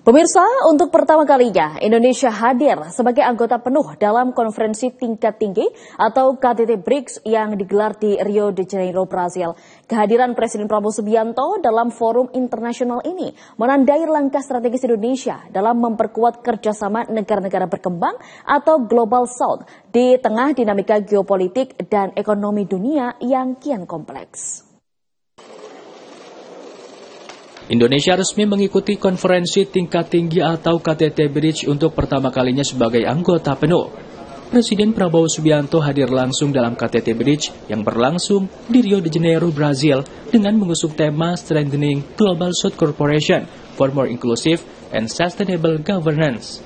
Pemirsa, untuk pertama kalinya Indonesia hadir sebagai anggota penuh dalam konferensi tingkat tinggi atau KTT BRICS yang digelar di Rio de Janeiro, Brasil. Kehadiran Presiden Prabowo Subianto dalam forum internasional ini menandai langkah strategis Indonesia dalam memperkuat kerjasama negara-negara berkembang atau Global South di tengah dinamika geopolitik dan ekonomi dunia yang kian kompleks. Indonesia resmi mengikuti konferensi tingkat tinggi atau KTT BRICS untuk pertama kalinya sebagai anggota penuh. Presiden Prabowo Subianto hadir langsung dalam KTT BRICS yang berlangsung di Rio de Janeiro, Brazil dengan mengusung tema Strengthening Global South Cooperation for More Inclusive and Sustainable Governance.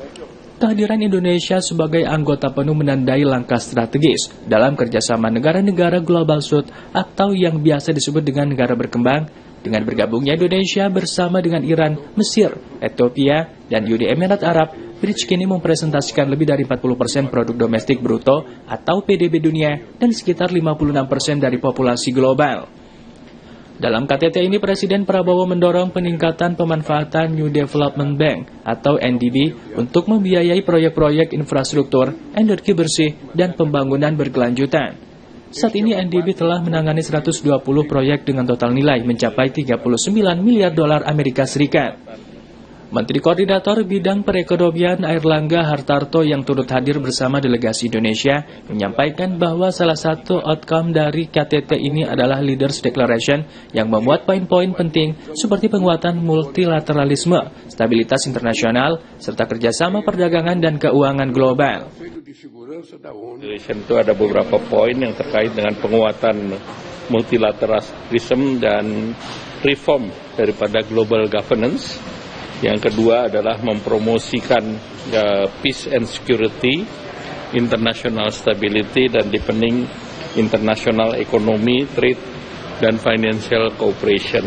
Kehadiran Indonesia sebagai anggota penuh menandai langkah strategis dalam kerjasama negara-negara Global South atau yang biasa disebut dengan negara berkembang. Dengan bergabungnya Indonesia bersama dengan Iran, Mesir, Ethiopia, dan Uni Emirat Arab, BRICS kini mempresentasikan lebih dari 40% produk domestik bruto atau PDB dunia dan sekitar 56% dari populasi global. Dalam KTT ini, Presiden Prabowo mendorong peningkatan pemanfaatan New Development Bank atau NDB untuk membiayai proyek-proyek infrastruktur, energi bersih, dan pembangunan berkelanjutan. Saat ini NDB telah menangani 120 proyek dengan total nilai mencapai 39 miliar dolar Amerika Serikat. Menteri Koordinator Bidang Perekonomian Airlangga Hartarto yang turut hadir bersama delegasi Indonesia menyampaikan bahwa salah satu outcome dari KTT ini adalah Leaders Declaration yang memuat poin-poin penting seperti penguatan multilateralisme, stabilitas internasional, serta kerjasama perdagangan dan keuangan global. Itu ada beberapa poin yang terkait dengan penguatan multilateralisme dan reform daripada global governance. Yang kedua adalah mempromosikan peace and security, international stability dan deepening international economy, trade dan financial cooperation.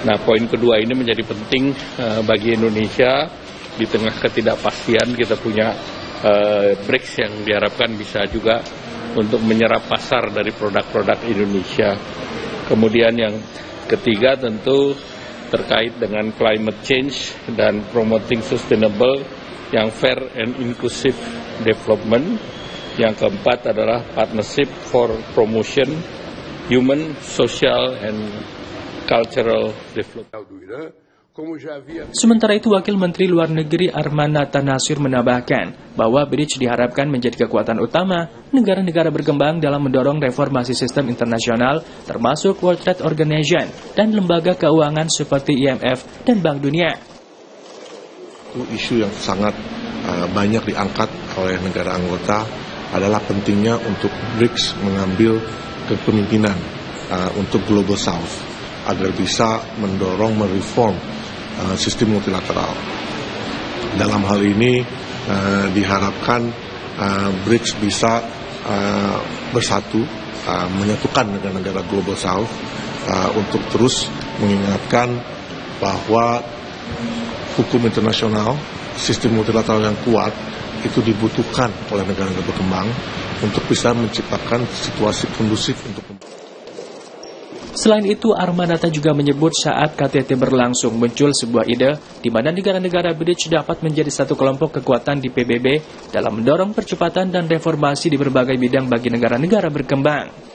Nah, poin kedua ini menjadi penting bagi Indonesia di tengah ketidakpastian. Kita punya BRICS yang diharapkan bisa juga untuk menyerap pasar dari produk-produk Indonesia. Kemudian yang ketiga tentu terkait dengan climate change dan promoting sustainable yang fair and inclusive development. Yang keempat adalah partnership for promotion human, social, and cultural development. Sementara itu, Wakil Menteri Luar Negeri Armanata Nasir menambahkan bahwa BRICS diharapkan menjadi kekuatan utama negara-negara berkembang dalam mendorong reformasi sistem internasional termasuk World Trade Organization dan lembaga keuangan seperti IMF dan Bank Dunia. Isu yang sangat banyak diangkat oleh negara anggota adalah pentingnya untuk BRICS mengambil kepemimpinan untuk Global South agar bisa mendorong mereform sistem multilateral. Dalam hal ini diharapkan BRICS bisa bersatu, menyatukan negara-negara Global South untuk terus mengingatkan bahwa hukum internasional, sistem multilateral yang kuat itu dibutuhkan oleh negara-negara berkembang untuk bisa menciptakan situasi kondusif untuk. Selain itu, Armanata juga menyebut saat KTT berlangsung muncul sebuah ide di mana negara-negara BRICS dapat menjadi satu kelompok kekuatan di PBB dalam mendorong percepatan dan reformasi di berbagai bidang bagi negara-negara berkembang.